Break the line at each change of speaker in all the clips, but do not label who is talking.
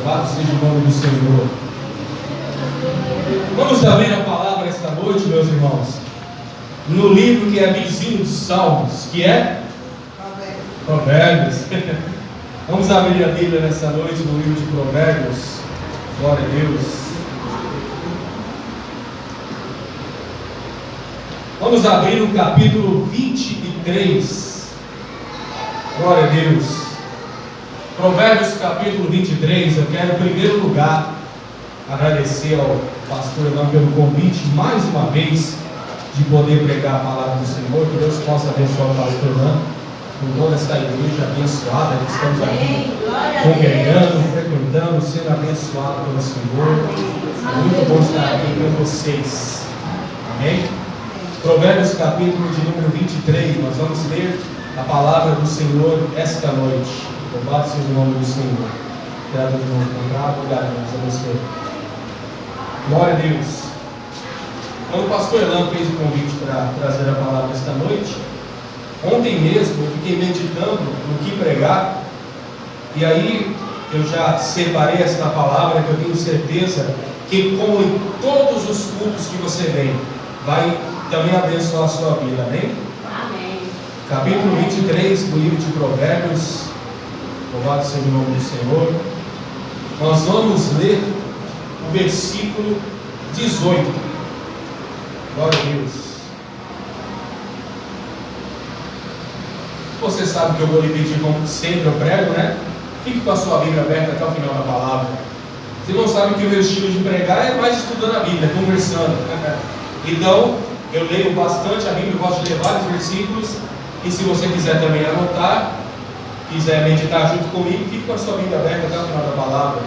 Louvado seja o nome do Senhor. Vamos abrir a palavra esta noite, meus irmãos, no livro que é vizinho dos Salmos, que é Provérbios. Vamos abrir a Bíblia nesta noite no livro de Provérbios. Glória a Deus. Vamos abrir o capítulo 23. Glória a Deus. Provérbios capítulo 23. Eu quero em primeiro lugar agradecer ao pastor Elan pelo convite mais uma vez de poder pregar a palavra do Senhor. Que Deus possa abençoar o pastor Elan por toda essa igreja abençoada que estamos aqui congregando, frequentando, sendo abençoado pelo Senhor. É muito bom estar aqui com vocês. Amém? Provérbios capítulo de número 23. Nós vamos ler a palavra do Senhor esta noite. Louvado seja o nome do Senhor. Obrigado de novo encontrar. Obrigado, Deus abençoe. Glória a Deus. Quando o pastor Elan fez o convite para trazer a palavra esta noite, ontem mesmo eu fiquei meditando no que pregar, e aí eu já separei esta palavra que eu tenho certeza que, como em todos os cultos que você vem, vai também abençoar a sua vida, amém?
Amém.
Capítulo 23 do livro de Provérbios. Louvado seja o nome do Senhor. Nós vamos ler o versículo 18. Glória a Deus. Você sabe que eu vou lhe pedir, como sempre eu prego, né? Fique com a sua Bíblia aberta até o final da palavra. Vocês não sabem que o meu estilo de pregar é mais estudando a Bíblia, conversando. Então, eu leio bastante a Bíblia, eu gosto de ler vários versículos. E se você quiser também anotar, quiser meditar junto comigo, fique com a sua Bíblia aberta até o final da palavra.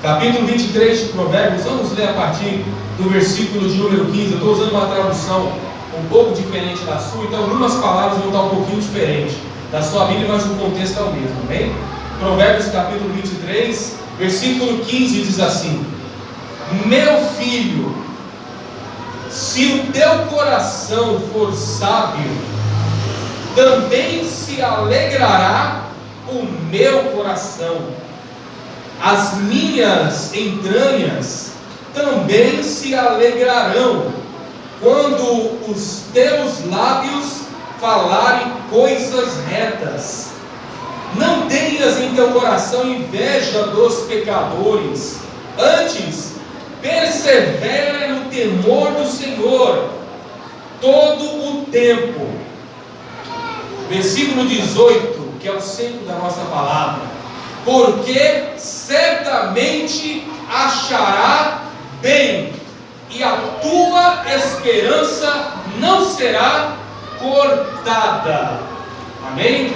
Capítulo 23 de Provérbios, vamos ler a partir do versículo de número 15. Eu estou usando uma tradução um pouco diferente da sua, então algumas palavras vão estar um pouquinho diferentes da sua Bíblia, mas o contexto é o mesmo, amém? Provérbios capítulo 23, versículo 15 diz assim: Meu filho, se o teu coração for sábio, também se alegrará o meu coração, as minhas entranhas também se alegrarão, quando os teus lábios falarem coisas retas. Não tenhas em teu coração inveja dos pecadores, antes persevera no temor do Senhor todo o tempo. Versículo 18, que é o centro da nossa palavra: porque certamente achará bem, e a tua esperança não será cortada. Amém?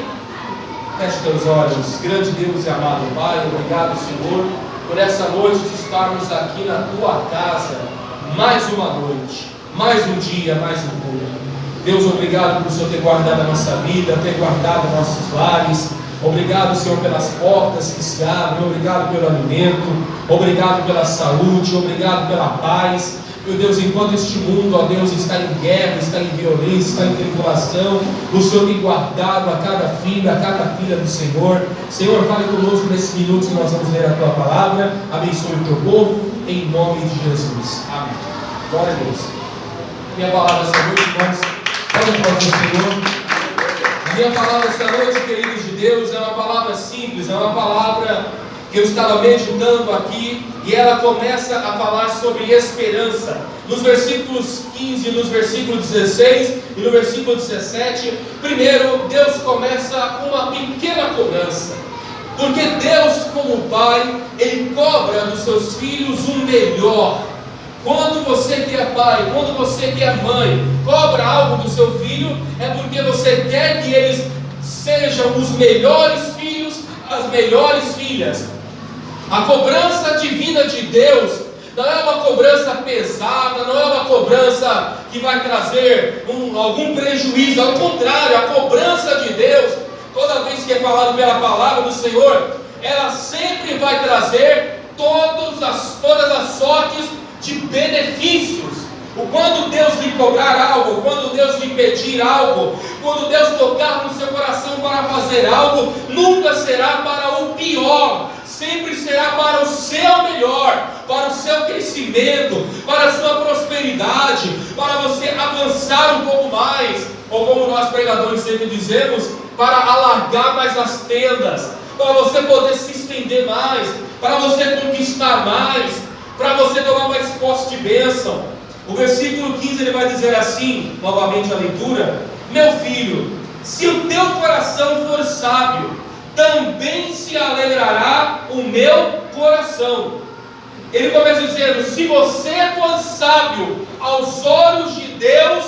Feche teus olhos. Grande Deus e amado Pai, obrigado, Senhor, por essa noite de estarmos aqui na tua casa, mais uma noite, mais um dia, mais um culto. Deus, obrigado por o Senhor ter guardado a nossa vida, ter guardado nossos lares. Obrigado, Senhor, pelas portas que se abrem. Obrigado pelo alimento. Obrigado pela saúde. Obrigado pela paz. Meu Deus, enquanto este mundo, ó Deus, está em guerra, está em violência, está em tribulação, o Senhor tem guardado a cada filho, a cada filha do Senhor. Senhor, fale conosco nesses minutos que nós vamos ler a tua palavra. Abençoe o teu povo, em nome de Jesus. Amém. Glória a Deus. Minha palavra esta noite, irmãos, pode falar com o Senhor. A minha palavra esta noite, queridos de Deus, é uma palavra simples, é uma palavra que eu estava meditando aqui, e ela começa a falar sobre esperança. Nos versículos 15, nos versículos 16 e no versículo 17, primeiro Deus começa com uma pequena cobrança, porque Deus, como Pai, Ele cobra dos seus filhos o melhor. Quando você que é pai, quando você que é mãe, cobra algo do seu filho, é porque você quer que eles sejam os melhores filhos, as melhores filhas. A cobrança divina de Deus não é uma cobrança pesada, não é uma cobrança que vai trazer algum prejuízo. Ao contrário, a cobrança de Deus, toda vez que é falado pela palavra do Senhor, ela sempre vai trazer todas as sortes de benefícios. Quando Deus lhe cobrar algo, quando Deus lhe pedir algo, quando Deus tocar no seu coração para fazer algo, nunca será para o pior, sempre será será para o seu melhor, para o seu crescimento, para a sua prosperidade, para você avançar um pouco mais, ou como nós pregadores sempre dizemos, para alargar mais as tendas, para você poder se estender mais, para você conquistar mais, para você tomar mais posse de bênção. O versículo 15 ele vai dizer assim, novamente a leitura: meu filho, se o teu coração for sábio, também se alegrará o meu coração. Ele começa dizendo: se você for sábio aos olhos de Deus,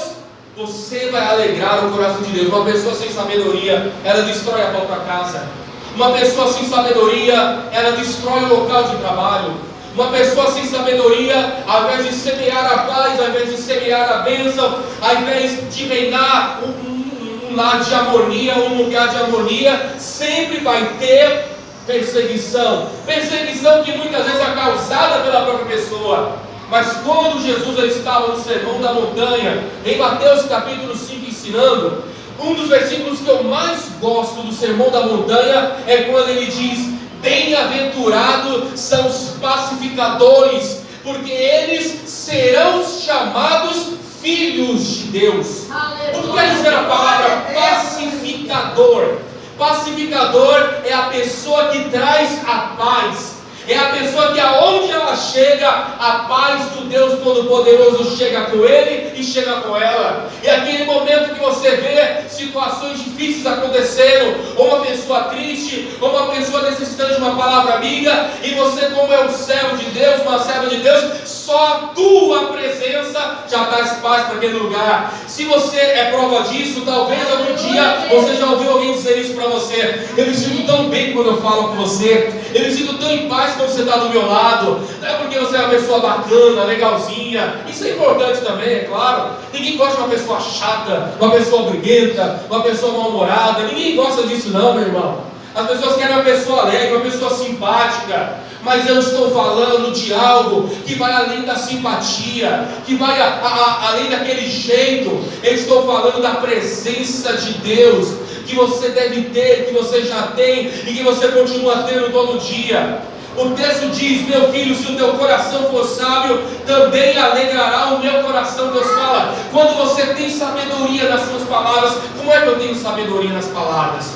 você vai alegrar o coração de Deus. Uma pessoa sem sabedoria, ela destrói a própria casa. Uma pessoa sem sabedoria, ela destrói o local de trabalho. Uma pessoa sem sabedoria, ao invés de semear a paz, ao invés de semear a bênção, ao invés de reinar um lar de harmonia, um lugar de harmonia, sempre vai ter perseguição. Perseguição que muitas vezes é causada pela própria pessoa. Mas quando Jesus estava no Sermão da Montanha, em Mateus capítulo 5, ensinando, um dos versículos que eu mais gosto do Sermão da Montanha é quando ele diz: bem-aventurados são os pacificadores, porque eles serão chamados filhos de Deus. O que quer dizer a palavra pacificador? Pacificador é a pessoa que traz a paz. É a pessoa que aonde ela chega, a paz do Deus Todo-Poderoso chega com ele e chega com ela. E aquele momento que você vê situações difíceis acontecendo, ou uma pessoa triste, ou uma pessoa necessitando de uma palavra amiga, e você, como é um servo de Deus, uma serva de Deus, só a tua presença já traz paz para aquele lugar. Se você é prova disso, talvez algum dia você já ouviu alguém dizer isso para você: eu me sinto tão bem quando eu falo com você, eu me sinto tão em paz quando você está do meu lado. Não é porque você é uma pessoa bacana, legalzinha. Isso é importante também, é claro. Ninguém gosta de uma pessoa chata, uma pessoa briguenta, uma pessoa mal-humorada. Ninguém gosta disso não, meu irmão. As pessoas querem uma pessoa alegre, uma pessoa simpática. Mas eu estou falando de algo que vai além da simpatia, que vai além daquele jeito. Eu estou falando da presença de Deus, que você deve ter, que você já tem e que você continua tendo todo dia. O texto diz: meu filho, se o teu coração for sábio, também alegrará o meu coração. Deus fala, quando você tem sabedoria nas suas palavras. Como é que eu tenho sabedoria nas palavras?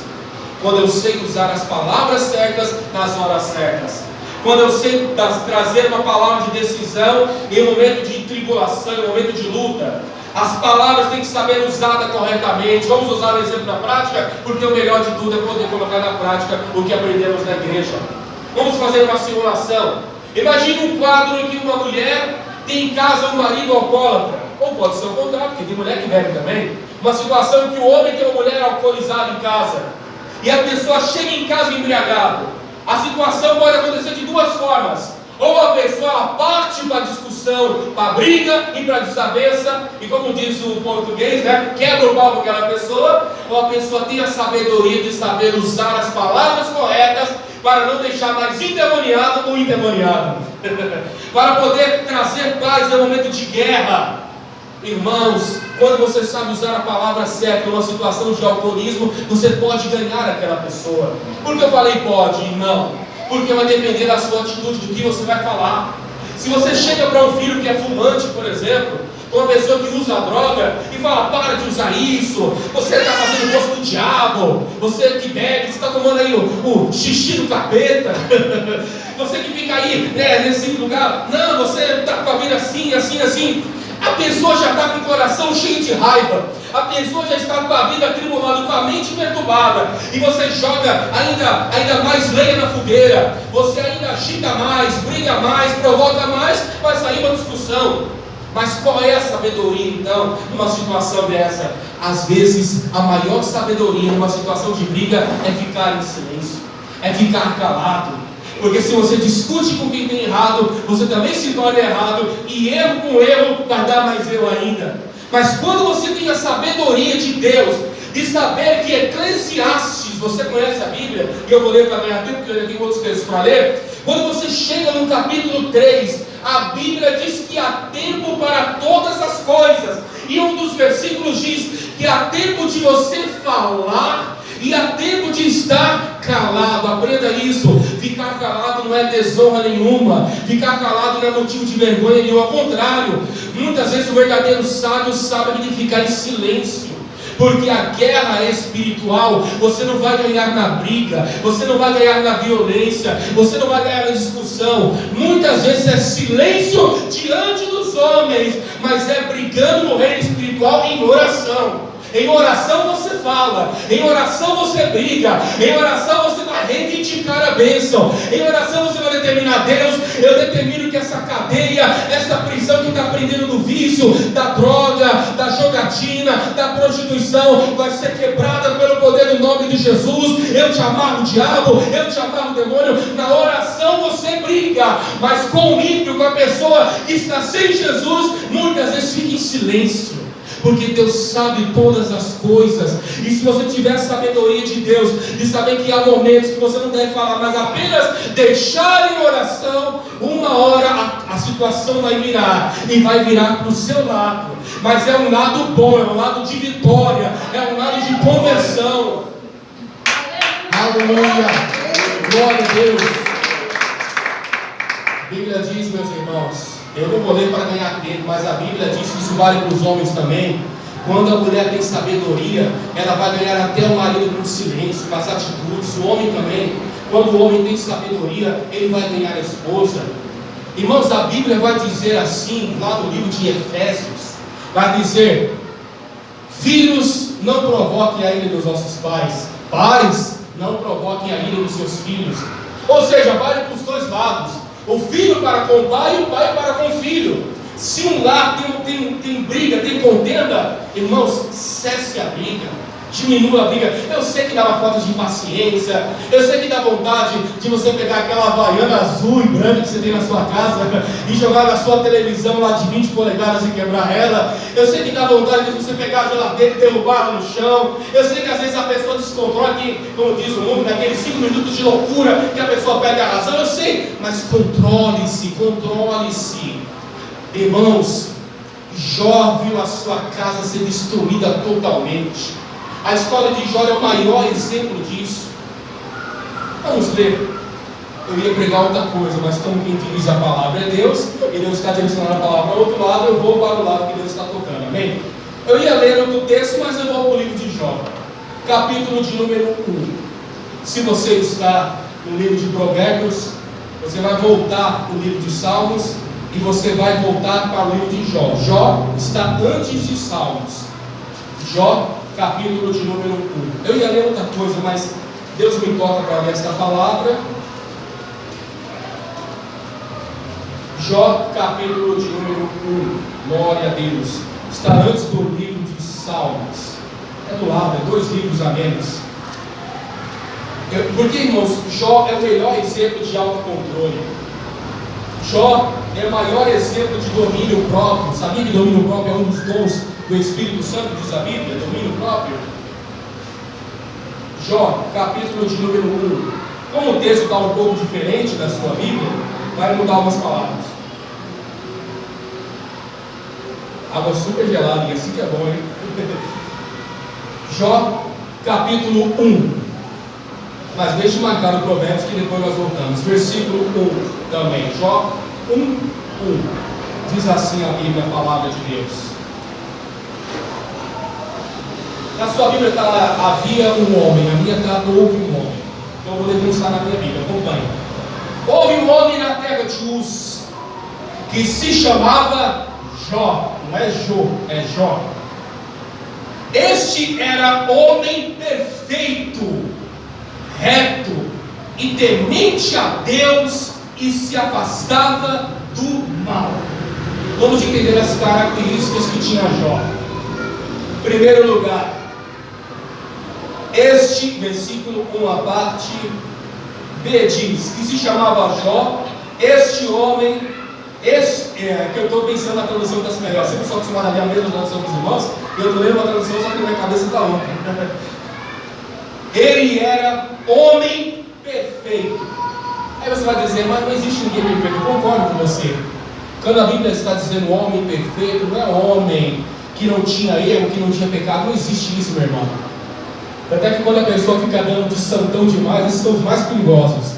Quando eu sei usar as palavras certas nas horas certas. Quando eu sei trazer uma palavra de decisão em um momento de tribulação, em um momento de luta. As palavras têm que saber usadas corretamente. Vamos usar o exemplo na prática, porque o melhor de tudo é poder colocar na prática o que aprendemos na igreja. Vamos fazer uma simulação. Imagine um quadro em que uma mulher tem em casa um marido alcoólatra. Ou pode ser o contrário, porque tem mulher que bebe também. Uma situação em que o homem tem uma mulher alcoolizada em casa. E a pessoa chega em casa embriagado. A situação pode acontecer de duas formas. Ou a pessoa parte para a discussão, para a briga e para a desavença, e como diz o português, né, quebra o pau com aquela pessoa. Ou a pessoa tem a sabedoria de saber usar as palavras corretas para não deixar mais endemoniado ou endemoniado. Para poder trazer paz no momento de guerra. Irmãos, quando você sabe usar a palavra certa numa situação de alcoolismo, você pode ganhar aquela pessoa. Por que eu falei pode e não? Porque vai depender da sua atitude, do que você vai falar. Se você chega para um filho que é fumante, por exemplo, uma pessoa que usa droga e fala: para de usar isso, você está fazendo gosto do diabo, você que bebe, você está tomando aí o xixi do capeta, você que fica aí, né, nesse lugar, não, você está com a vida assim, assim, assim. A pessoa já está com o coração cheio de raiva, a pessoa já está com a vida atribulada, com a mente perturbada, e você joga ainda mais lenha na fogueira, você ainda agita mais, briga mais, provoca mais, vai sair uma discussão. Mas qual é a sabedoria então numa situação dessa? Às vezes a maior sabedoria numa situação de briga é ficar em silêncio, é ficar calado. Porque se você discute com quem tem errado, você também se torna errado, e erro com erro vai dar mais erro ainda. Mas quando você tem a sabedoria de Deus, de saber que Eclesiastes, você conhece a Bíblia, e eu vou ler para ganhar tempo, porque eu tenho outros textos para ler. Quando você chega no capítulo 3, a Bíblia diz que há tempo para todas as coisas, e um dos versículos diz que há tempo de você falar e há tempo de estar calado. Aprenda isso. Ficar calado não é é desonra nenhuma, ficar calado não é motivo de vergonha nenhuma, ao contrário, muitas vezes o verdadeiro sábio sabe de ficar em silêncio. Porque a guerra é espiritual. Você não vai ganhar na briga, você não vai ganhar na violência, você não vai ganhar na discussão. Muitas vezes é silêncio diante dos homens, mas é brigando no reino espiritual em oração. Em oração você fala, em oração você briga, em oração você vai reivindicar a bênção, em oração você vai determinar: Deus, eu determino que essa cadeia, essa prisão que está prendendo do vício, da droga, da jogatina, da prostituição, vai ser quebrada pelo poder do nome de Jesus. Eu te amarro o diabo, eu te amarro o demônio. Na oração você briga, mas com o ímpio, com a pessoa que está sem Jesus, muitas vezes fica em silêncio. Porque Deus sabe todas as coisas. E se você tiver a sabedoria de Deus, de saber que há momentos que você não deve falar, mas apenas deixar em oração, uma hora a situação vai virar. E vai virar para o seu lado. Mas é um lado bom, é um lado de vitória, é um lado de conversão. Aleluia! Glória a Deus! A Bíblia diz, meus irmãos, eu não vou ler para ganhar tempo, mas a Bíblia diz que isso vale para os homens também. Quando a mulher tem sabedoria, ela vai ganhar até o marido com silêncio, com as atitudes. O homem também, quando o homem tem sabedoria, ele vai ganhar a esposa. Irmãos, a Bíblia vai dizer assim, lá no livro de Efésios, vai dizer: filhos, não provoquem a ira dos vossos pais. Pais, não provoquem a ira dos seus filhos. Ou seja, vale para os dois lados. O filho para com o pai e o pai para com o filho. Se um lar tem briga, tem contenda, irmãos, cesse a briga, diminua a briga. Eu sei que dá uma falta de paciência, eu sei que dá vontade de você pegar aquela havaiana azul e branca que você tem na sua casa e jogar na sua televisão lá de 20 polegadas e quebrar ela. Eu sei que dá vontade de você pegar a geladeira e derrubar ela no chão. Eu sei que às vezes a pessoa descontrola, que, como diz o mundo, naqueles 5 minutos de loucura que a pessoa perde a razão. Eu sei, mas controle-se, controle-se. Irmãos, Jó viu a sua casa ser destruída totalmente. A história de Jó é o maior exemplo disso. Vamos ler. Eu ia pregar outra coisa, mas como quem diz a palavra é Deus, e Deus está direcionando a palavra ao outro lado, eu vou para o lado que Deus está tocando, amém? Eu ia ler outro texto, mas eu vou para o livro de Jó, capítulo de número 1. Se você está no livro de Provérbios, você vai voltar para o livro de Salmos, e você vai voltar para o livro de Jó. Jó está antes de Salmos. Jó, capítulo de número 1. Eu ia ler outra coisa, mas Deus me toca para ler esta palavra. Jó, capítulo de número 1. Glória a Deus. Está antes do livro de Salmos. É do lado, é 2 livros a menos. Porque, irmãos, Jó é o melhor exemplo de autocontrole. Jó é o maior exemplo de domínio próprio. Sabia que domínio próprio é um dos dons do Espírito Santo, diz a Bíblia? Domínio próprio. Jó, capítulo de número 1. Como o texto está um pouco diferente da sua Bíblia, vai mudar algumas palavras. Água super gelada, e assim que é bom, hein? Jó, capítulo 1. Mas deixe marcar o Provérbios que depois nós voltamos. Versículo 1 também. Jó 1. Diz assim a Bíblia, a palavra de Deus. Na sua Bíblia está lá: havia um homem. Na minha está: houve um homem. Então eu vou denunciar na minha Bíblia, acompanhe. Houve um homem na terra de Uz, que se chamava Jó. Não é Jô, é Jó. Este era homem perfeito, reto e temente a Deus, e se afastava do mal. Vamos entender as características que tinha Jó. Em primeiro lugar, este versículo 1 a parte B diz que se chamava Jó. Este homem, que eu estou pensando na tradução das melhores. Sempre sou acostumado a ler a mesma tradução dos irmãos, e eu estou lendo uma tradução só que na minha cabeça está outra. Ele era homem perfeito. Aí você vai dizer: mas não existe ninguém perfeito. Eu concordo com você. Quando a Bíblia está dizendo homem perfeito, não é homem que não tinha erro, que não tinha pecado. Não existe isso, meu irmão. Até que quando a pessoa fica dando de santão demais, esses são os mais perigosos.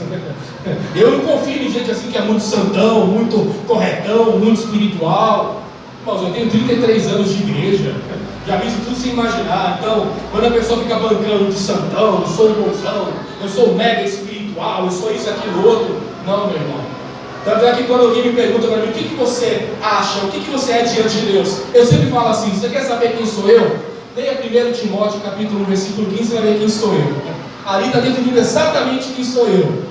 Eu não confio em gente assim que é muito santão, muito corretão, muito espiritual. Mas eu tenho 33 anos de igreja, já vi isso tudo sem imaginar. Então, quando a pessoa fica bancando de santão, eu sou um bonzão, eu sou mega espiritual, eu sou isso, aquilo, outro. Não, meu irmão. Tanto é que quando alguém me pergunta para mim, o que você acha, o que você é diante de Deus? Eu sempre falo assim, você quer saber quem sou eu? Leia 1 Timóteo capítulo 1, versículo 15, vai ver quem sou eu. Ali está definido exatamente quem sou eu.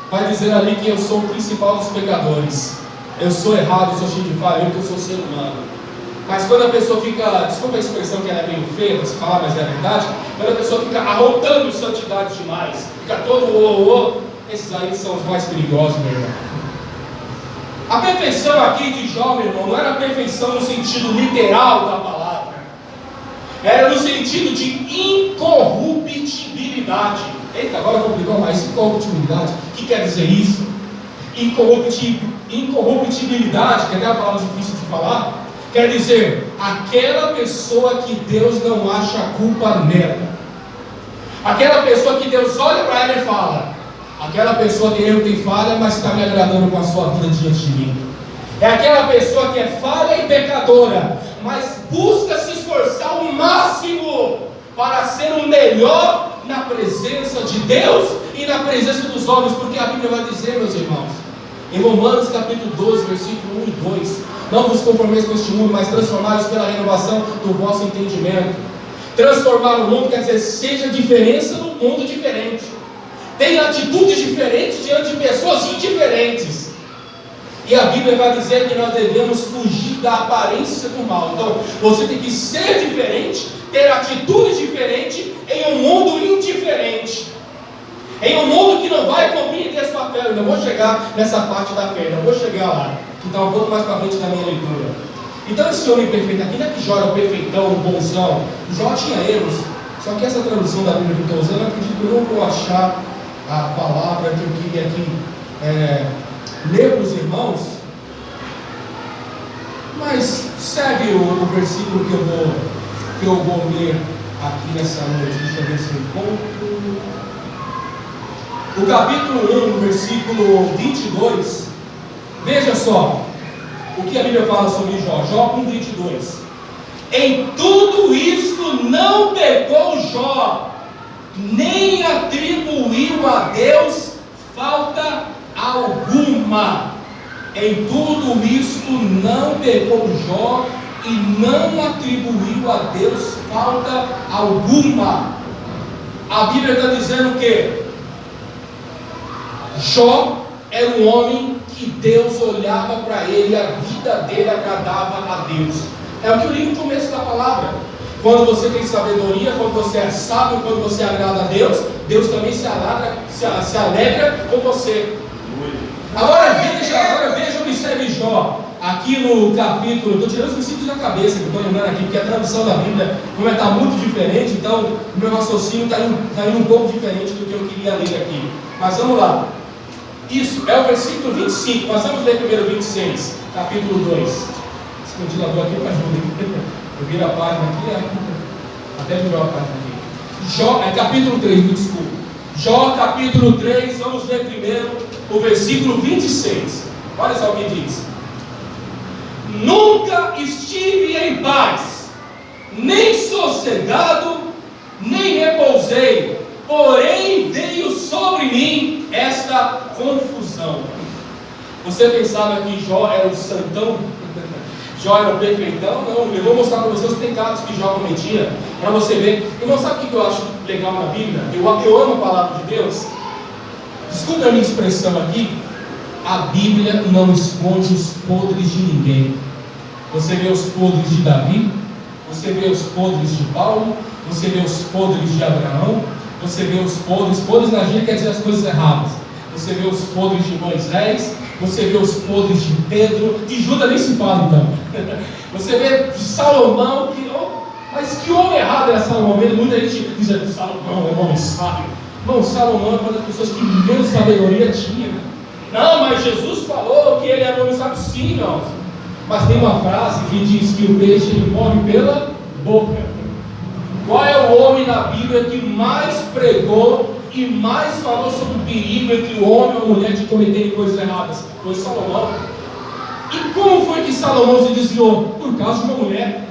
Vai dizer ali que eu sou o principal dos pecadores. Eu sou errado, eu sou cheio de falha, eu sou ser humano. Mas quando a pessoa fica, desculpa a expressão que ela é meio feia para se falar, mas é a verdade, quando a pessoa fica arrotando santidade demais, fica todo esses aí são os mais perigosos, meu irmão. A perfeição aqui de Jó, meu irmão, não era perfeição no sentido literal da palavra, era no sentido de incorruptibilidade. Eita, agora complicou mais. Incorruptibilidade, o que quer dizer isso? Incorruptibilidade, que é uma palavra difícil de falar, quer dizer aquela pessoa que Deus não acha culpa nela, aquela pessoa que Deus olha para ela e fala: aquela pessoa tem erro, tem falha, mas está me agradando com a sua vida diante de mim. É aquela pessoa que é falha e pecadora, mas busca se esforçar o máximo para ser o melhor na presença de Deus e na presença dos homens, porque a Bíblia vai dizer, meus irmãos, em Romanos capítulo 12, versículo 1 e 2: não vos conformeis com este mundo, mas transformai-vos pela renovação do vosso entendimento. Transformar o mundo quer dizer, seja diferença no mundo diferente, tenha atitudes diferentes diante de pessoas indiferentes. E a Bíblia vai dizer que nós devemos fugir da aparência do mal. Então, você tem que ser diferente, ter atitudes diferentes em um mundo indiferente, em um mundo que não vai compreender a sua fé. Eu não vou chegar nessa parte da fé, não vou chegar lá, que está um pouco mais para frente da minha leitura. Então, esse homem perfeito aqui, não é que Jó era o perfeitão, o bonzão. Jó tinha erros, só que essa tradução da Bíblia que eu estou usando, eu acredito que eu não vou achar a palavra que eu queria aqui ler para os irmãos, mas segue o versículo que eu vou ler aqui nessa noite. Deixa eu ver se eu encontro. O capítulo 1, versículo 22. Veja só o que a Bíblia fala sobre Jó. Jó 1, 22. Em tudo isto não pecou Jó, nem atribuiu a Deus falta alguma. Em tudo isto não pecou Jó e não atribuiu a Deus falta alguma. A Bíblia está dizendo que Jó era um homem que Deus olhava para ele e a vida dele agradava a Deus. É o que eu li no começo da palavra. Quando você tem sabedoria, quando você é sábio, quando você agrada a Deus, Deus também se alegra com você. Agora veja, observe Jó, aqui no capítulo, estou tirando os princípios da cabeça, que estou lembrando aqui, porque a tradução da Bíblia, como está muito diferente, então o meu raciocínio está indo um pouco diferente do que eu queria ler aqui. Mas vamos lá. Isso, é o versículo 25, nós vamos ler primeiro 26, capítulo 2. Esse ventilador aqui me ajuda. Eu viro a página aqui, até virou a página aqui. Jó, capítulo 3, me desculpe. Jó, capítulo 3, vamos ler primeiro o versículo 26. Olha só o que diz: nunca estive em paz, nem sossegado, nem repousei, porém veio sobre mim esta confusão. Você pensava que Jó era o santão? Jó era o perfeitão? Não, eu vou mostrar para vocês os pecados que Jó cometia, para você ver. Irmão, sabe o que eu acho legal na Bíblia? Eu amo a palavra de Deus. Desculpa a minha expressão aqui. A Bíblia não esconde os podres de ninguém. Você vê os podres de Davi, você vê os podres de Paulo, você vê os podres de Abraão, você vê os podres na gíria quer dizer as coisas erradas. Você vê os podres de Moisés, você vê os podres de Pedro, de Judas nem se fala então. Você vê de Salomão, mas que homem errado era Salomão? Muita gente diz que Salomão é um homem sábio. Não, Salomão é uma das pessoas que menos sabedoria tinha. Não, mas Jesus falou que ele era um homem sábio, sim, não. Mas tem uma frase que diz que o peixe ele morre pela boca. Qual é o homem na Bíblia que mais pregou e mais falou sobre o perigo entre o homem e a mulher de cometerem coisas erradas? Foi Salomão. E como foi que Salomão se desviou? Por causa de uma mulher.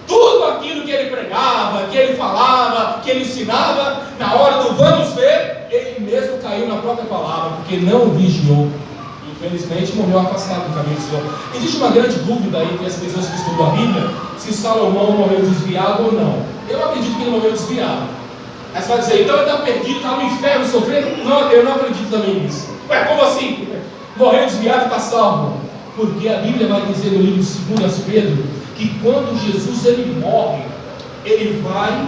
Tudo aquilo que ele pregava, que ele falava, que ele ensinava, na hora do vamos ver, ele mesmo caiu na própria palavra, porque não vigiou. Infelizmente morreu afastado do caminho do Senhor. Existe uma grande dúvida aí entre as pessoas que estudam a Bíblia, se Salomão morreu desviado ou não. Eu acredito que ele morreu desviado. Aí você vai dizer, então ele está perdido, está no inferno sofrendo? Não, eu não acredito também nisso. Ué, como assim? Morreu desviado e está salvo? Porque a Bíblia vai dizer no livro de 2 Pedro, que quando Jesus ele morre, ele vai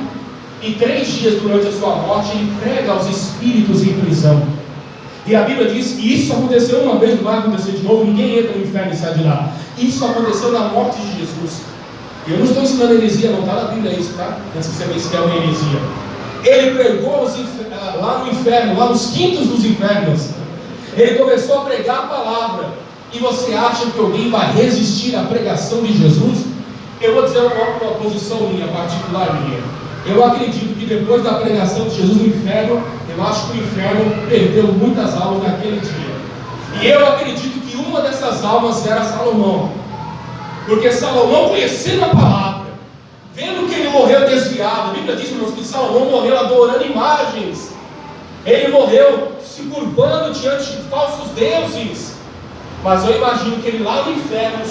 e 3 dias durante a sua morte, ele prega aos espíritos em prisão. E a Bíblia diz que isso aconteceu uma vez, não vai acontecer de novo, ninguém entra no inferno e sai de lá. Isso aconteceu na morte de Jesus. Eu não estou ensinando heresia, não está na Bíblia isso, tá? Antes que você pense que é uma heresia. Ele pregou lá no inferno, lá nos quintos dos infernos. Ele começou a pregar a palavra. E você acha que alguém vai resistir à pregação de Jesus? Eu vou dizer uma posição minha, particular minha. Eu acredito que depois da pregação de Jesus no inferno, eu acho que o inferno perdeu muitas almas naquele dia. E eu acredito que uma dessas almas era Salomão. Porque Salomão, conhecendo a palavra, vendo que ele morreu desviado, a Bíblia diz, irmãos, que Salomão morreu adorando imagens. Ele morreu se curvando diante de falsos deuses. Mas eu imagino que ele lá no inferno,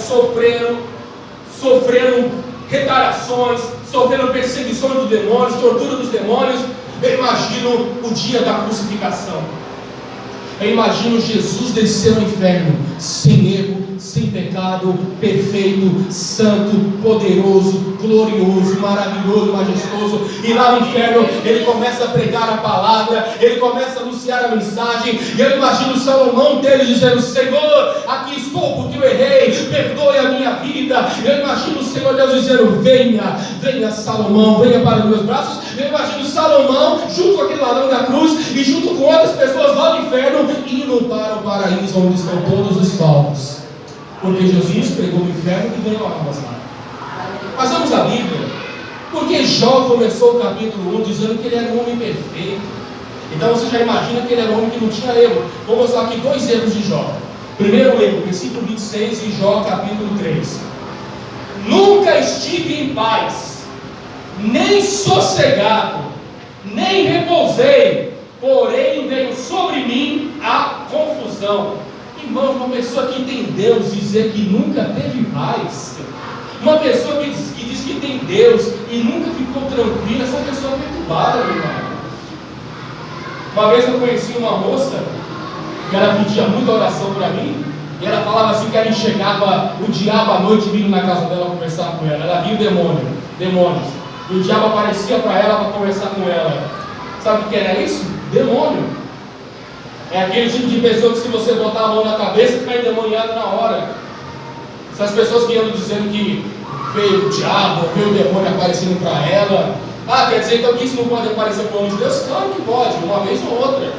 sofrendo retaliações, sofrendo perseguições dos demônios, tortura dos demônios. Eu imagino o dia da crucificação. Eu imagino Jesus descer ao inferno, sem erro, sem pecado, perfeito, santo, poderoso, glorioso, maravilhoso, majestoso. E lá no inferno ele começa a pregar a palavra, ele começa a anunciar a mensagem. E eu imagino Salomão dele dizendo: Senhor, aqui estou porque eu errei, perdoe a minha vida. Eu imagino o Senhor Deus dizendo: venha, venha Salomão, venha para os meus braços. Eu imagino Salomão junto com aquele ladrão da cruz e junto com outras pessoas lá no inferno, indo para o paraíso onde estão todos os salvos. Porque Jesus pregou no inferno e ganhou almas lá. Mas vamos à Bíblia. Porque Jó começou o capítulo 1 dizendo que ele era um homem perfeito. Então você já imagina que ele era um homem que não tinha erro. Vou mostrar aqui 2 erros de Jó. Primeiro erro, versículo 26 e Jó capítulo 3. Nunca estive em paz, nem sossegado, nem repousei, porém veio sobre mim a confusão. Irmão, uma pessoa que tem Deus dizer que nunca teve paz, uma pessoa que diz que tem Deus e nunca ficou tranquila, essa pessoa é perturbada, meu irmão. Uma vez eu conheci uma moça que ela pedia muita oração para mim, e ela falava assim que ela enxergava o diabo à noite vindo na casa dela conversar com ela. Ela via o demônios, e o diabo aparecia para ela para conversar com ela. Sabe o que era isso? Demônio. É aquele tipo de pessoa que se você botar a mão na cabeça, cai endemoniado na hora. Essas pessoas que andam dizendo que veio o diabo, veio o demônio aparecendo para ela. Ah, quer dizer então que isso não pode aparecer para o homem de Deus? Claro que pode, uma vez ou outra.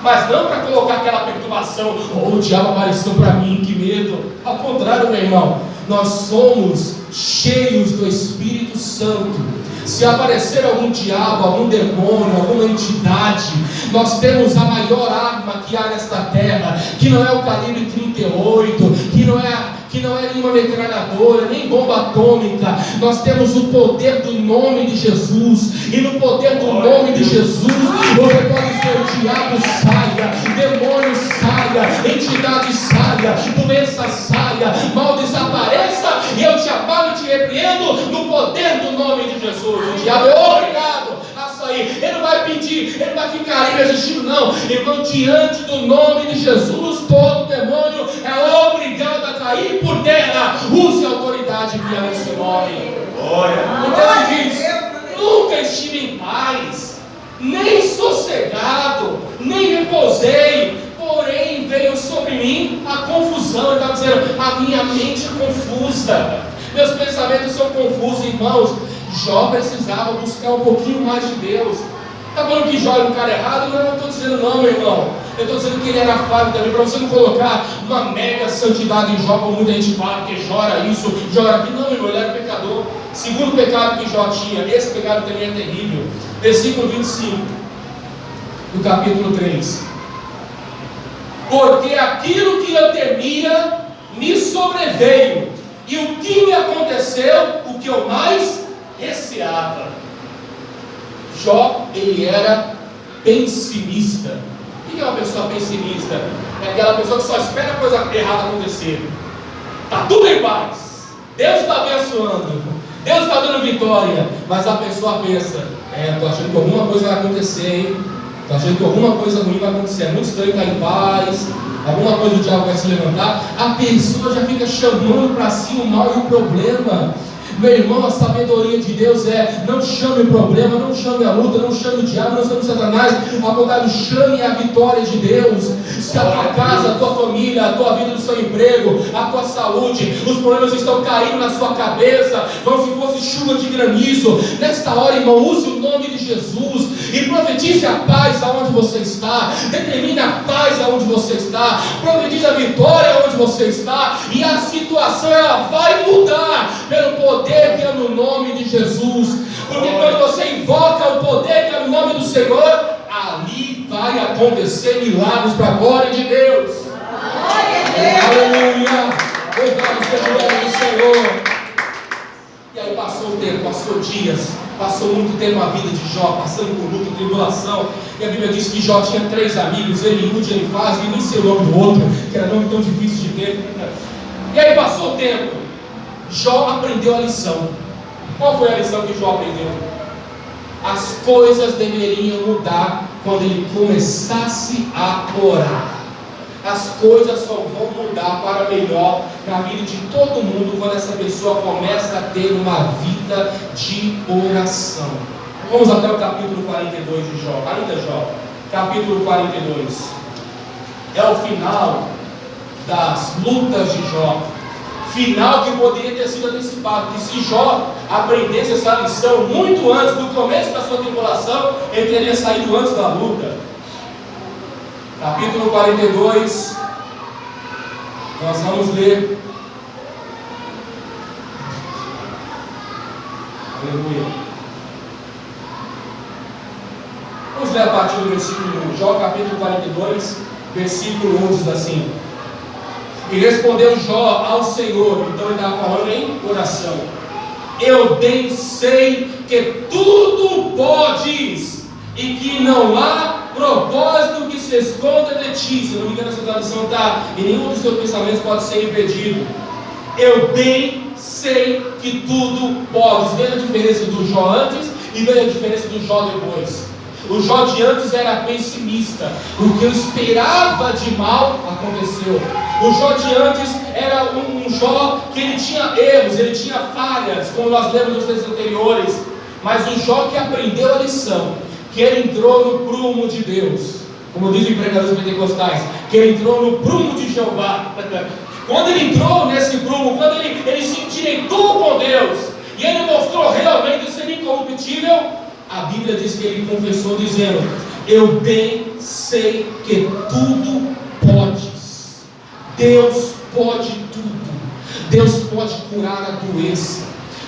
Mas não para colocar aquela perturbação: oh, o diabo apareceu para mim, que medo. Ao contrário, meu irmão, nós somos cheios do Espírito Santo. Se aparecer algum diabo, algum demônio, alguma entidade, nós temos a maior arma que há nesta terra, que não é o calibre 38, que não é nenhuma metralhadora, nem bomba atômica. Nós temos o poder do nome de Jesus, e no poder do nome de Jesus, você pode dizer: o diabo saia, demônio saia, entidade saia, doença saia, mal desapareça, e eu te apago e te repreendo no poder do nome de Jesus. O diabo é obrigado a sair, ele não vai pedir, ele não vai ficar aí resistindo, não. Irmão, diante do nome de Jesus, todo demônio é obrigado a cair por terra. Use a autoridade que há no seu nome. Então ele diz: nunca estive em paz, nem sossegado, nem repousei, porém veio sobre mim a confusão. Ele está dizendo: a minha mente é confusa, meus pensamentos são confusos. Irmãos, Jó precisava buscar um pouquinho mais de Deus. Está falando que Jó era um cara errado? Não, eu não estou dizendo não, meu irmão. Eu estou dizendo que ele era falho também, para você não colocar uma mega santidade em Jó, como muita gente fala, porque Jó era isso, Jó era aquilo. Não, meu irmão, ele era pecador. Segundo pecado que Jó tinha, esse pecado também é terrível. Versículo 25. do capítulo 3. Porque aquilo que eu temia me sobreveio, e o que me aconteceu, o que eu mais receava. Jó, ele era pessimista. O que é uma pessoa pessimista? É aquela pessoa que só espera a coisa errada acontecer. Está tudo em paz, Deus está abençoando, Deus está dando vitória, mas a pessoa pensa: estou achando que alguma coisa vai acontecer, hein? Estou achando que alguma coisa ruim vai acontecer. É muito estranho estar em paz, alguma coisa do diabo vai se levantar. A pessoa já fica chamando para si o mal e o problema. Meu irmão, a sabedoria de Deus é: não chame o problema, não chame a luta, não chame o diabo, não chame o Satanás. Ao contrário, chame a vitória de Deus. Se a tua casa, a tua família, a tua vida do seu emprego, a tua saúde, os problemas estão caindo na sua cabeça, como se fosse chuva de granizo, nesta hora, irmão, use o nome de Jesus e profetize a paz aonde você está. Determine a paz aonde você está. Profetize a vitória aonde você está, e a situação ela vai mudar pelo poder que é no nome de Jesus. Porque quando você invoca o poder que é no nome do Senhor, ali vai acontecer milagres para a glória de Deus. Aleluia! Louvado seja o nome do Senhor. E aí passou o tempo, passou dias, passou muito tempo a vida de Jó, passando por luta e tribulação. E a Bíblia diz que Jó tinha 3 amigos, Eliúde, Elifaz, e nem sei o nome do outro, que era nome tão difícil de ter. E aí passou o tempo, Jó aprendeu a lição. Qual foi a lição que Jó aprendeu? As coisas deveriam mudar quando ele começasse a orar. As coisas só vão mudar para melhor na vida de todo mundo quando essa pessoa começa a ter uma vida de oração. Vamos até o capítulo 42 de Jó. Ainda Jó, capítulo 42. É o final das lutas de Jó. Final que poderia ter sido antecipado, que se Jó aprendesse essa lição muito antes do começo da sua tribulação, ele teria saído antes da luta. Capítulo 42, nós vamos ler. Aleluia. Vamos ler a partir do versículo 1. Jó, capítulo 42, versículo 1 diz assim: e respondeu Jó ao Senhor. Então ele estava falando em oração: eu bem sei que tudo podes, e que não há propósito que se esconda de ti. Se não me engano, essa tradução está: e nenhum dos teus pensamentos pode ser impedido. Eu bem sei que tudo podes. Veja a diferença do Jó antes e veja a diferença do Jó depois. O Jó de antes era pessimista. O que eu esperava de mal aconteceu. O Jó de antes era um Jó que ele tinha erros, ele tinha falhas, como nós lemos nos textos anteriores. Mas o Jó que aprendeu a lição, que ele entrou no prumo de Deus, como dizem pregadores pentecostais, que ele entrou no prumo de Jeová. Quando ele entrou nesse prumo, quando ele se endireitou com Deus, e ele mostrou realmente ser incorruptível, a Bíblia diz que ele confessou dizendo: eu bem sei que tudo podes. Deus pode tudo. Deus pode curar a doença,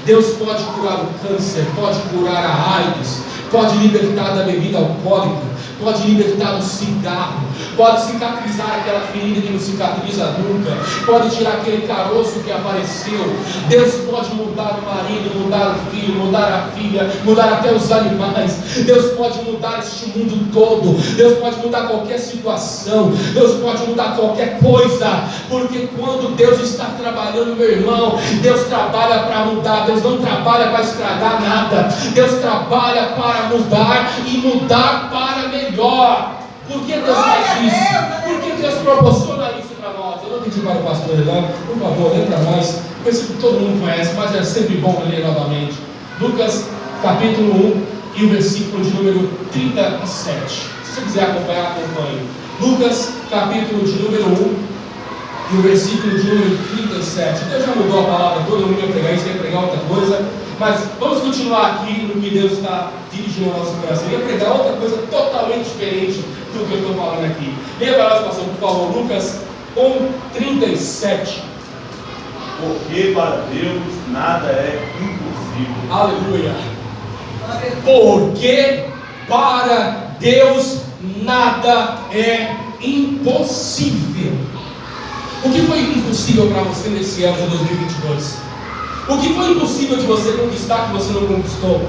Deus pode curar o câncer, pode curar a AIDS, pode libertar da bebida alcoólica, pode libertar do cigarro, pode cicatrizar aquela ferida que não cicatriza nunca, pode tirar aquele caroço que apareceu. Deus pode mudar o marido, mudar o filho, mudar a filha, mudar até os animais. Deus pode mudar este mundo todo. Deus pode mudar qualquer situação. Deus pode mudar qualquer coisa, porque quando Deus está trabalhando, meu irmão, Deus trabalha para mudar. Deus não trabalha para estragar nada. Deus trabalha para mudar e mudar para melhor. Por que Deus faz isso? Por que Deus proporciona isso para nós? Eu não pedi para o pastor Elan, por favor, lê para nós. Penso que todo mundo conhece, mas é sempre bom ler novamente. Lucas capítulo 1 e o versículo de número 37. Se você quiser acompanhar, acompanhe. Lucas capítulo de número 1 e o versículo de número 37. Deus já mudou a palavra toda, eu não ia pregar isso, ia pregar outra coisa. Mas vamos continuar aqui no que Deus está dirigindo ao nosso coração. Eu ia pregar outra coisa totalmente diferente do que eu estou falando aqui. Leia para nós, pastor, por favor, Lucas 1:37.
Porque para Deus nada é impossível.
Aleluia. Porque para Deus nada é impossível. O que foi impossível para você nesse ano de 2022? O que foi impossível de você conquistar que você não conquistou?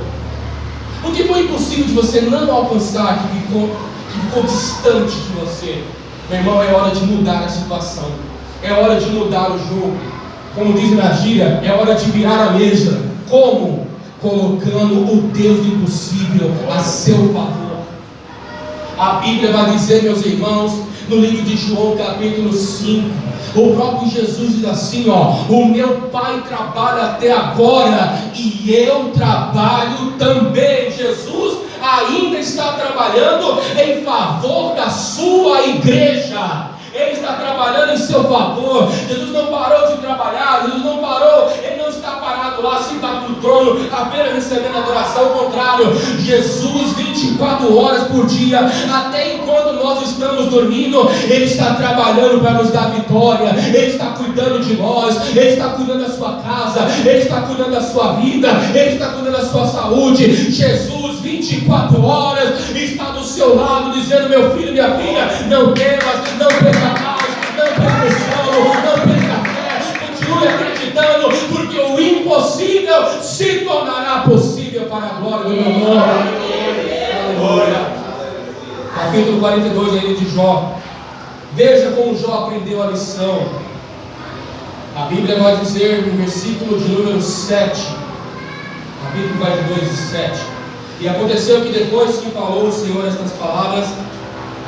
O que foi impossível de você não alcançar que ficou distante de você? Meu irmão, é hora de mudar a situação. É hora de mudar o jogo. Como diz na gíria, é hora de virar a mesa. Como? Colocando o Deus do impossível a seu favor. A Bíblia vai dizer, meus irmãos, no livro de João, capítulo 5, o próprio Jesus diz assim, o meu Pai trabalha até agora e eu trabalho também. Jesus ainda está trabalhando em favor da sua igreja. Ele está trabalhando em seu favor. Jesus não parou de trabalhar. Jesus não parou. Ele não está parado lá, sentado no trono, apenas recebendo adoração. Ao contrário, Jesus 24 horas por dia, até enquanto nós estamos dormindo, Ele está trabalhando para nos dar vitória. Ele está cuidando de nós. Ele está cuidando da sua casa. Ele está cuidando da sua vida. Ele está cuidando da sua saúde. Jesus 24 horas está do seu lado, dizendo: meu filho, minha filha, não temas, não perca a paz, não perca o sono, não perca a fé, continue acreditando, porque o impossível se tornará possível para a glória do meu nome. Aleluia. Capítulo 42 aí de Jó. Veja como Jó aprendeu a lição. A Bíblia vai dizer no versículo de número 7, capítulo 42, 7. E aconteceu que depois que falou o Senhor estas palavras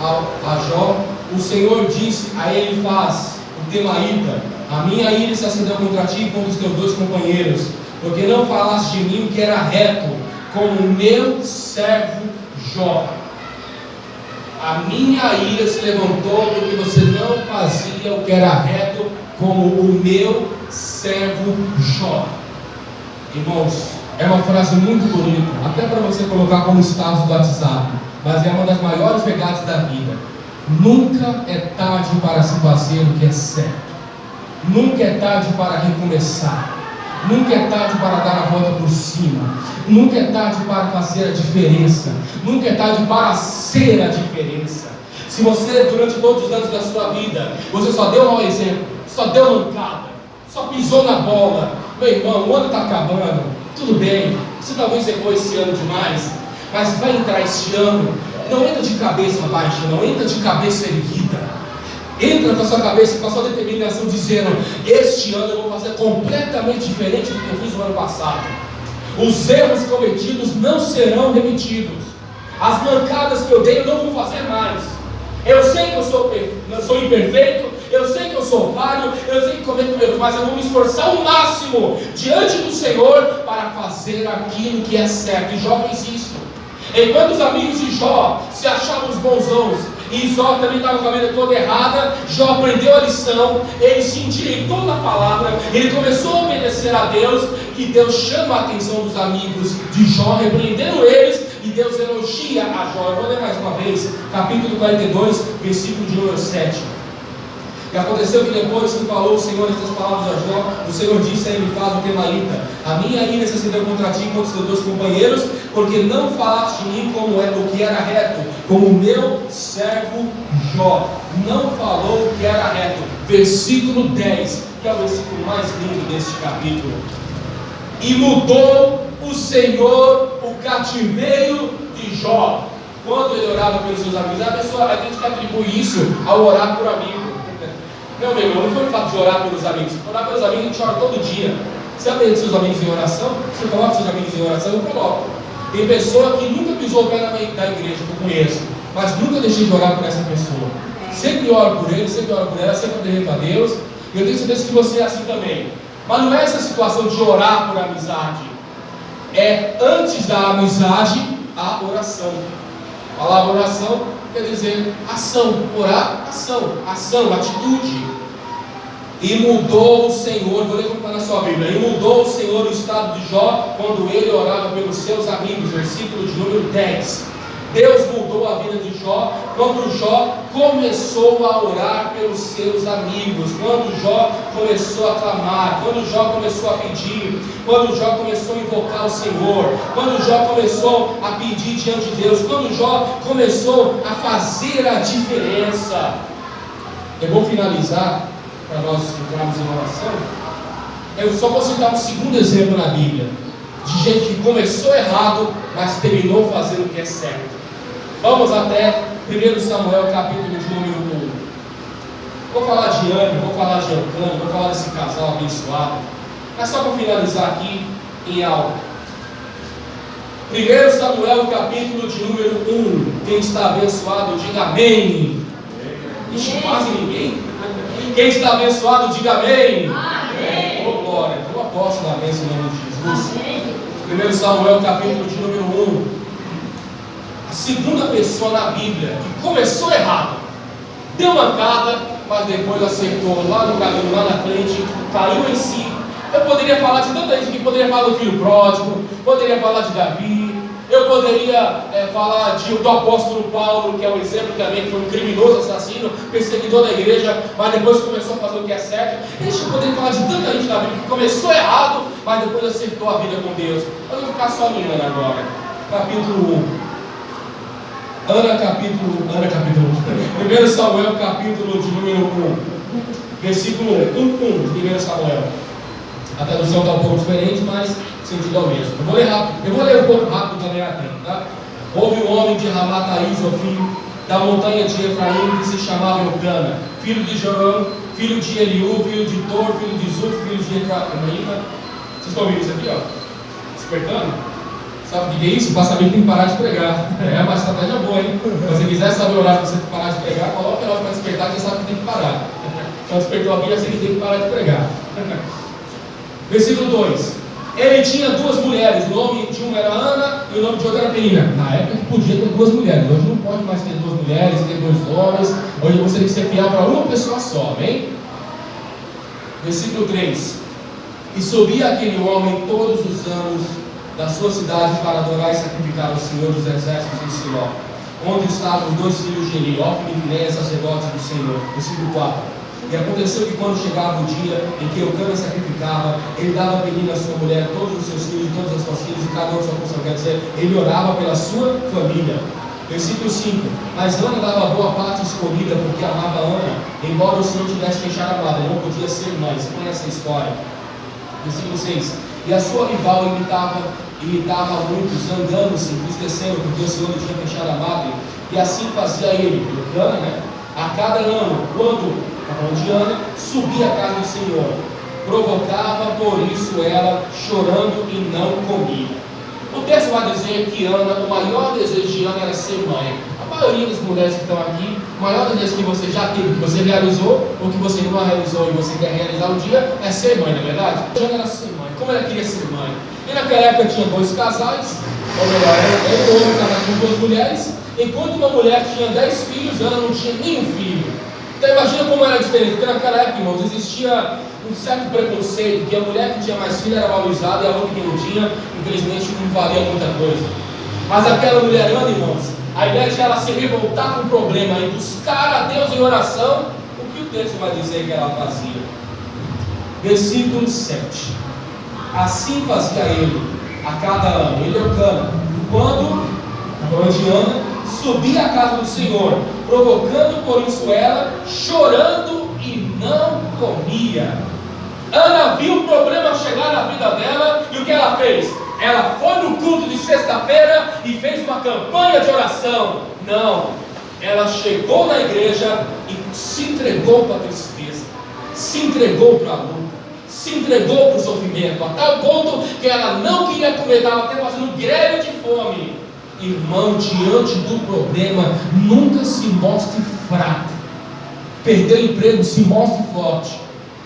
a Jó, o Senhor disse a Elifaz, o Temaíta: a minha ira se acendeu contra ti e contra os teus dois companheiros, porque não falaste de mim o que era reto, como o meu servo Jó. A minha ira se levantou porque você não fazia o que era reto, como o meu servo Jó. Irmãos, é uma frase muito bonita, até para você colocar como status do WhatsApp, mas é uma das maiores verdades da vida. Nunca é tarde para se fazer o que é certo. Nunca é tarde para recomeçar. Nunca é tarde para dar a volta por cima. Nunca é tarde para fazer a diferença. Nunca é tarde para ser a diferença. Se você, durante todos os anos da sua vida, você só deu um mau exemplo, só deu mancada, só pisou na bola, meu irmão, o ano está acabando. Tudo bem, você talvez errou esse ano demais, mas vai entrar este ano. Não entra de cabeça baixa, não entra de cabeça erguida. Entra com a sua cabeça, com a sua determinação, dizendo: este ano eu vou fazer completamente diferente do que eu fiz no ano passado. Os erros cometidos não serão repetidos. As mancadas que eu dei eu não vou fazer mais. Eu sei que eu sou imperfeito, eu sei que eu sou falho, eu sei que cometo erros, mas eu vou me esforçar ao máximo diante do Senhor para fazer aquilo que é certo. E Jó fez isso. Enquanto os amigos de Jó se achavam os bonzões e Jó também estava com a vida toda errada, Jó aprendeu a lição, ele se endireitou na palavra, ele começou a obedecer a Deus, e Deus chama a atenção dos amigos de Jó, repreendendo eles, e Deus elogia a Jó. Eu vou ler mais uma vez, capítulo 42, versículo de número 7. E aconteceu que depois que falou o Senhor estas palavras a Jó, o Senhor disse a Elifaz, o Temaíta: a minha ira se acendeu contra ti e contra os teus dois companheiros, porque não falaste de mim como é o que era reto, como o meu servo Jó não falou o que era reto. Versículo 10, que é o versículo mais lindo deste capítulo. E mudou o Senhor o cativeiro de Jó quando ele orava pelos seus amigos. A gente atribui isso ao orar por amigo. Não, meu irmão, não foi o fato de orar pelos amigos. Orar pelos amigos a gente ora todo dia. Você aprende seus amigos em oração? Você coloca seus amigos em oração? Eu coloco. Tem pessoa que nunca pisou o pé da igreja, que eu conheço, mas nunca deixei de orar por essa pessoa. Sempre oro por ele, sempre oro por ela, sempre desejo a Deus. E eu tenho certeza que você é assim também. Mas não é essa situação de orar por amizade. É antes da amizade, a oração. A palavra oração quer dizer ação, orar, ação, atitude. E mudou o Senhor, vou ler como está na sua Bíblia, e mudou o Senhor o estado de Jó quando ele orava pelos seus amigos, versículo de número 10. Deus mudou a vida de Jó quando Jó começou a orar pelos seus amigos, quando Jó começou a clamar, quando Jó começou a pedir, quando Jó começou a invocar o Senhor, quando Jó começou a pedir diante de Deus, quando Jó começou a fazer a diferença. Eu vou finalizar, para nós entrarmos em oração. Eu só vou citar um segundo exemplo na Bíblia, de gente que começou errado, mas terminou fazendo o que é certo. Vamos até 1 Samuel, capítulo de número 1. Vou falar de Ana, vou falar de Elcana, vou falar desse casal abençoado. Mas só para finalizar aqui em algo. 1 Samuel, capítulo de número 1. Quem está abençoado, diga amém. Ixi, quase ninguém. Quem está abençoado, diga amém. Amém. Oh, glória. Eu aposto na bênção em nome de Jesus. Amém. 1 Samuel, capítulo de número 1. A segunda pessoa na Bíblia que começou errado, deu mancada, mas depois acertou lá no caminho, lá na frente, caiu em si. Eu poderia falar de tanta gente que poderia falar do filho pródigo, poderia falar de Davi, eu poderia falar do apóstolo Paulo, que é um exemplo também, que foi um criminoso assassino, perseguidor da igreja, mas depois começou a fazer o que é certo. A gente poderia falar de tanta gente na Bíblia que começou errado, mas depois acertou a vida com Deus. Eu vou ficar só em Ana agora, capítulo 1. Ana capítulo 1. 1 Samuel capítulo de número 1. Versículo 1, 1, 1 Samuel. A tradução está um pouco diferente, mas o sentido é o mesmo. Eu vou ler rápido. Eu vou ler um pouco rápido também a tempo, tá? Houve um homem de Ramataí, Zofim, da montanha de Efraim, que se chamava Elcana, filho de Jorão, filho de Eliú, filho de Tor, filho de Zuf, filho de Efraim. Vocês estão ouvindo isso aqui, ó? Despertando? Sabe o que é isso? Para saber que tem que parar de pregar. É uma estratégia boa, hein? Se você quiser saber o horário para você parar de pregar, coloca o relógio para despertar, que você sabe que tem que parar. Então despertou alguém, já sei que tem que parar de pregar. Versículo 2. Ele tinha duas mulheres, o nome de uma era Ana e o nome de outra era Penina. Na época que podia ter duas mulheres, hoje não pode mais ter duas mulheres, ter dois homens, hoje você tem que ser fiel para uma pessoa só, amém? Versículo 3. E subia aquele homem todos os anos da sua cidade para adorar e sacrificar ao Senhor dos Exércitos em Siló, onde estavam os dois filhos de Eli, Ofni e Finéias, sacerdotes do Senhor. Versículo 4. E aconteceu que quando chegava o dia em que Elcana sacrificava, ele dava a Penina, sua mulher, todos os seus filhos, todas as suas filhas, e cada um sua porção. Quer dizer, ele orava pela sua família. Versículo 5. Mas Ana dava boa parte escolhida, porque amava Ana, embora o Senhor tivesse fechado a guarda, não podia ser mãe. Você conhece a história. Versículo 6. E a sua rival imitava muitos, zangando-se, entristecendo, porque o Senhor não tinha fechado a madre. E assim fazia ele, Elcana, né? A cada ano, quando, falando de Ana, subia a casa do Senhor, provocava por isso ela, chorando e não comia. O texto vai dizer que Ana, o maior desejo de Ana era ser mãe. A maioria das mulheres que estão aqui, o maior desejo que você já teve, que você realizou, ou que você não realizou e você quer realizar um dia, é ser mãe, não é verdade? Ana era ser mãe. Como ela queria ser mãe? E naquela época tinha dois casais, ou melhor, era um homem casado com duas mulheres, enquanto uma mulher tinha 10 filhos, Ana não tinha nenhum filho. Então imagina como era diferente, porque naquela época, irmãos, existia um certo preconceito, que a mulher que tinha mais filho era valorizada e a outra que não tinha, infelizmente, não valia muita coisa. Mas aquela mulher Ana, irmãos, ao invés de ela se revoltar com o problema e buscar a Deus em oração, o que o texto vai dizer que ela fazia? Versículo 7. Assim fazia ele a cada ano, ele Elcana, quando, falando de Ana, subia à casa do Senhor, provocando por isso ela, chorando e não comia. Ana viu o problema chegar na vida dela e o que ela fez? Ela foi no culto de sexta-feira e fez uma campanha de oração. Não, ela chegou na igreja e se entregou para a tristeza, se entregou para a luta, se entregou para o sofrimento, a tal ponto que ela não queria comer, estava até fazendo greve de fome. Irmão, diante do problema, nunca se mostre fraco. Perdeu emprego, se mostre forte.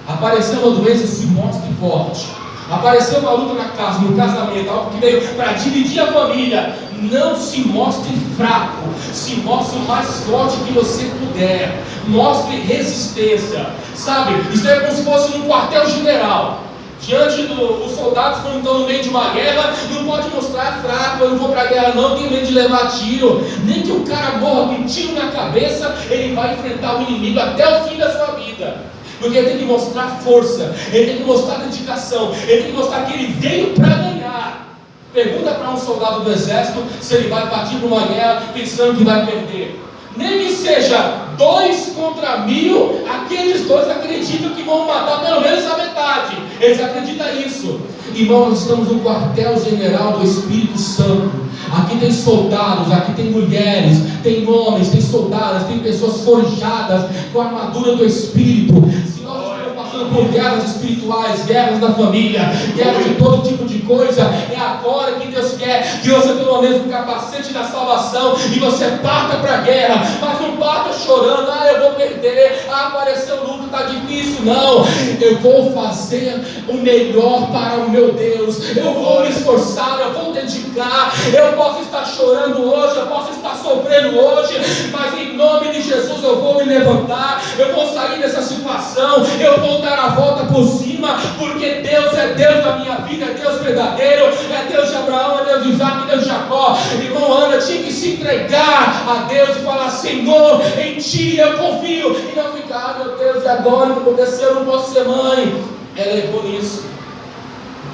Apareceu uma doença, se mostre forte. Apareceu uma luta na casa, no casamento, algo que veio para dividir a família. Não se mostre fraco, se mostre o mais forte que você puder. Mostre resistência. Sabe, isso é como se fosse um quartel-general. Diante dos soldados, quando estão no meio de uma guerra, não pode mostrar fraco, eu não vou para a guerra não, tenho medo de levar tiro. Nem que o cara morra com um tiro na cabeça, ele vai enfrentar o inimigo até o fim da sua vida. Porque ele tem que mostrar força, ele tem que mostrar dedicação, ele tem que mostrar que ele veio para ganhar. Pergunta para um soldado do exército se ele vai partir para uma guerra pensando que vai perder. Nem que seja 2 contra 1000, aqueles 2 acreditam que vão matar pelo menos a metade. Eles acreditam nisso. Irmãos, nós estamos no quartel-general do Espírito Santo. Aqui tem soldados, aqui tem mulheres, tem homens, tem soldados, tem pessoas forjadas com a armadura do Espírito. Se nós estamos passando por guerras espirituais, guerras da família, guerras de todo tipo de coisa, é agora que Deus quer que você tenha o mesmo capacete da salvação e você parta para a guerra, mas não parta chorando, eu vou perder, apareceu luto, está difícil. Não, eu vou fazer o melhor para o meu Deus, eu vou me esforçar, eu vou dedicar. Eu posso estar chorando hoje, eu posso estar sofrendo hoje, mas em nome de Jesus eu vou me levantar, eu vou sair dessa situação, eu vou dar a volta por cima, porque Deus é Deus da minha vida, é Deus verdadeiro, é Deus de Abraão, é Deus de Isaac, é Deus de Jacó. Irmão, Ana tinha que se entregar a Deus e falar: Senhor, em Ti eu confio, e não ficar, meu Deus, e agora o que aconteceu? Eu não posso ser mãe. Ela errou nisso.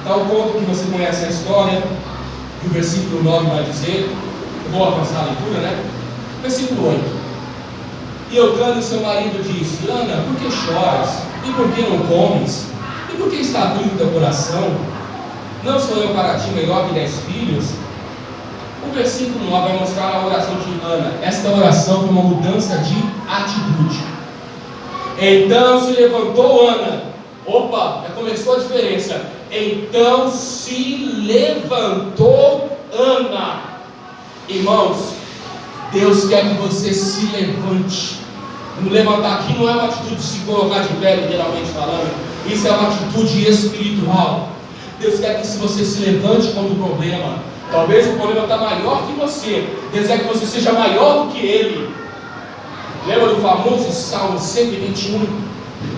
Tal ponto que você conhece a história, que o versículo 9 vai dizer. Eu vou avançar a leitura, né? Versículo 8. E Eucana, seu marido, disse: Ana, por que choras? E por que não comes? E por que está aflito teu coração? Não sou eu para ti melhor que 10 filhos? O versículo 9 vai mostrar a oração de Ana. Esta oração foi uma mudança de atitude. Então se levantou Ana. Opa, já começou a diferença. Então se levantou Ana. Irmãos, Deus quer que você se levante. Levantar aqui não é uma atitude de se colocar de pé, literalmente falando. Isso é uma atitude espiritual. Deus quer que você se levante contra o problema. Talvez o problema está maior que você. Deus quer que você seja maior do que ele. Lembra do famoso Salmo 121?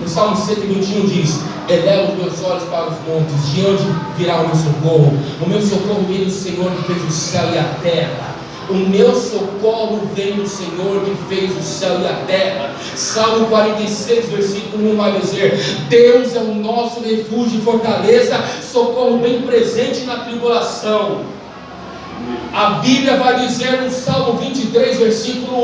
O Salmo 121 diz: eleva os meus olhos para os montes, de onde virá o meu socorro? O meu socorro vem do Senhor que fez o céu e a terra. O meu socorro vem do Senhor que fez o céu e a terra. Salmo 46, versículo 1 vai dizer: Deus é o nosso refúgio e fortaleza, socorro bem presente na tribulação. A Bíblia vai dizer no Salmo 23, versículo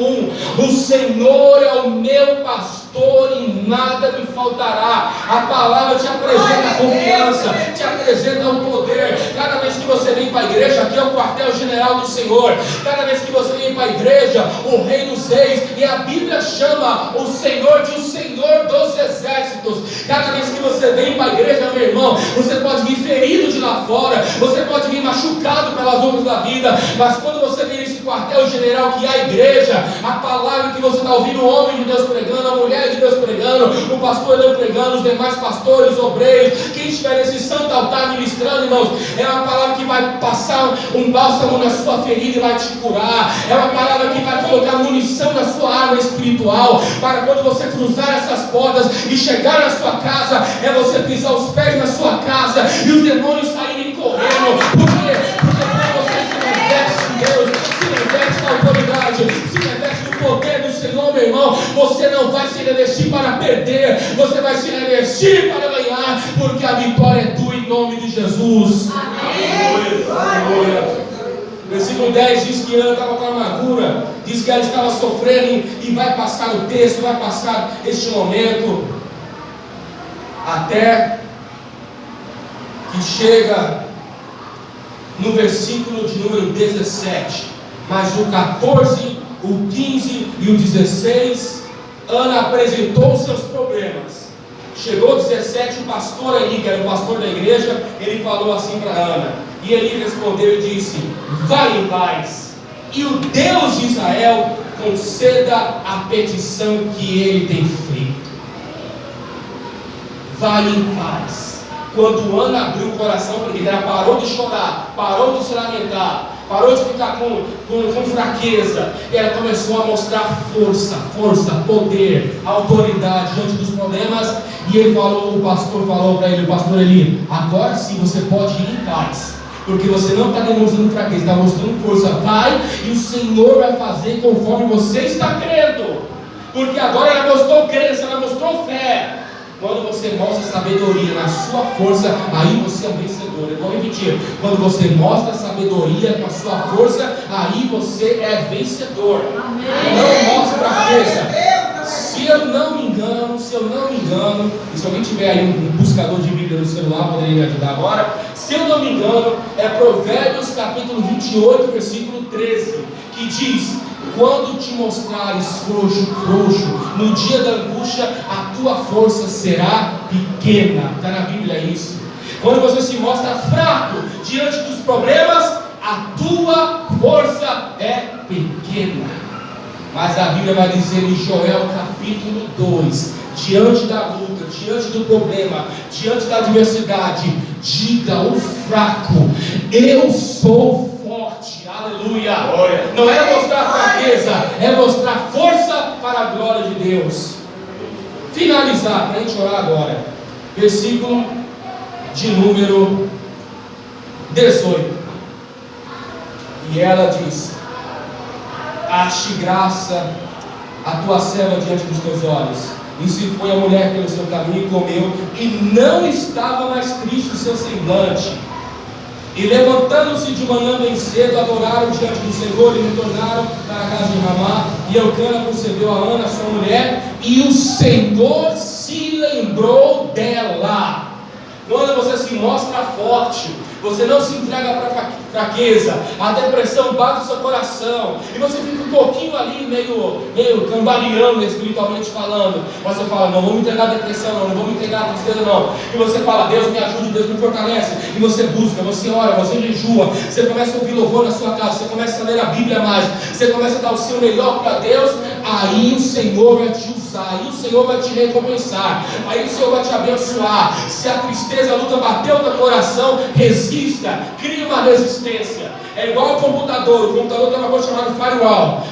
1: o Senhor é o meu pastor e nada me faltará. A palavra te apresenta a confiança, te apresenta o poder. Cada vez que você vem para a igreja, aqui é o quartel-general do Senhor. Cada vez que você vem para a igreja, o Rei dos Reis, e a Bíblia chama o Senhor de o Senhor dos Exércitos. Cada vez que você vem para a igreja, meu irmão, você pode vir ferido de lá fora, você pode vir machucado pelas ondas da vida, mas quando você vem nesse quartel-general que é a igreja, a palavra que você está ouvindo, o homem de Deus pregando, a mulher de Deus pregando, o pastor Deus pregando, os demais pastores, obreiros, quem estiver nesse santo altar ministrando, irmãos, é uma palavra que vai passar um bálsamo na sua ferida e vai te curar. É uma palavra que vai colocar munição na sua arma espiritual, para quando você cruzar essas portas e chegar na sua casa, é você pisar os pés na sua casa e os demônios saírem correndo. Por quê? Porque quando você se reveste de Deus, se reveste da autoridade, se reveste do poder do Senhor, meu irmão, você não vai se revestir para perder, você vai se revestir para ganhar, porque a vitória é tua em nome de Jesus. Amém. Versículo 10 diz que Ana estava com amargura, diz que ela estava sofrendo, e vai passar o texto, vai passar este momento, até que chega no versículo de número 17, mas o 14, o 15 e o 16, Ana apresentou os seus problemas. Chegou o 17, o pastor Eli, que era o pastor da igreja, ele falou assim para Ana, e Eli respondeu e disse: vai em paz, e o Deus de Israel conceda a petição que ele tem feito. Vai em paz. Quando Ana abriu o coração, porque ela parou de chorar, parou de se lamentar, parou de ficar com fraqueza, e ela começou a mostrar força, poder, autoridade diante dos problemas. E o pastor falou para ele, o pastor Eli, agora sim você pode ir em paz, porque você não está demonstrando fraqueza, está mostrando força. Vai, e o Senhor vai fazer conforme você está crendo, porque agora ela mostrou crença, ela mostrou fé. Quando você mostra sabedoria na sua força, aí você é um vencedor. Eu vou repetir: quando você mostra sabedoria com a sua força, aí você é vencedor. Amém. Não mostra fraqueza. Se eu não me engano, e se alguém tiver aí um buscador de Bíblia no celular, poderia me ajudar agora. Se eu não me engano, é Provérbios capítulo 28, versículo 13, que diz: quando te mostrares frouxo, no dia da angústia, a tua força será pequena. Está na Bíblia isso. Quando você se mostra fraco diante dos problemas, a tua força é pequena. Mas a Bíblia vai dizer em Joel capítulo 2, diante da luta, diante do problema, diante da adversidade, diga ao fraco: eu sou forte. Aleluia. Não é mostrar fraqueza, é mostrar força para a glória de Deus. Finalizar, para a gente orar agora, versículo de número 18. E ela diz: ache graça a tua serva diante dos teus olhos. E se foi a mulher pelo seu caminho e comeu, e não estava mais triste o seu semblante. E levantando-se de manhã bem cedo, adoraram diante do Senhor e retornaram para a casa de Ramá. E Eucana concebeu a Ana, sua mulher, e o Senhor se lembrou dela. Quando você se mostra forte, você não se entrega para fraqueza, a depressão bate no seu coração, e você fica um pouquinho ali, meio cambaleando espiritualmente falando, mas você fala: não vou me entregar à depressão, não vou me entregar à tristeza não, e você fala: Deus me ajuda, Deus me fortalece, e você busca, você ora, você jejua, você começa a ouvir louvor na sua casa, você começa a ler a Bíblia mais, você começa a dar o seu melhor para Deus, aí o Senhor vai te usar, aí o Senhor vai te recompensar, aí o Senhor vai te abençoar. Se a tristeza, a luta bateu no teu coração, resista, cria uma resistência. É igual ao computador. O computador tem uma coisa chamada firewall,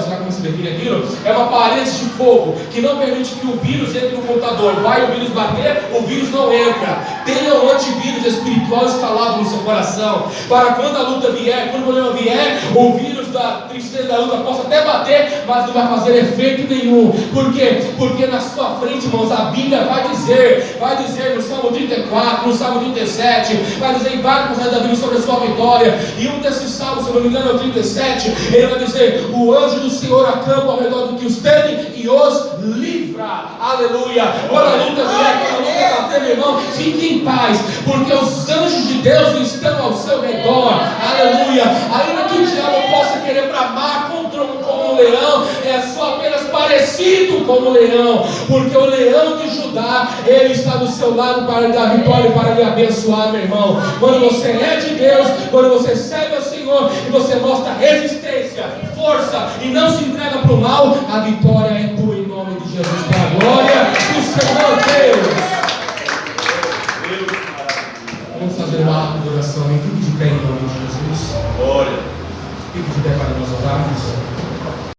sei lá como se define aquilo. É uma parede de fogo que não permite que o vírus entre no computador. Vai o vírus bater, o vírus não entra. Tenha um antivírus espiritual instalado no seu coração, para quando a luta vier, quando o problema vier, o vírus da tristeza, da luta possa até bater, mas não vai fazer efeito nenhum. Por quê? Porque na sua frente, irmãos, a Bíblia vai dizer no Salmo 34, no Salmo 37, vai dizer em vários passagens da Bíblia sobre a sua vitória. E um desses salmos, se eu não me engano, é o 37. Ele vai dizer: o anjo do Senhor acampa ao redor do que os teme e os livra. Aleluia. Quando a luta vier, quando a luta bater, meu irmão, fique em paz, porque os anjos de Deus estão ao seu redor. Aleluia. Ainda que o diabo possa querer bramar como um leão, é só apenas parecido com um leão, porque o leão de Judá, ele está do seu lado para lhe dar vitória e para lhe abençoar, meu irmão. Quando você é de Deus, quando você serve ao Senhor e você mostra resistência, força e não se entrega para o mal, a vitória é tua em nome de Jesus, para a glória do Senhor Deus. Vamos fazer uma adoração, fique de pé em nome de Jesus.
Glória.
Fique de pé para nós orarmos.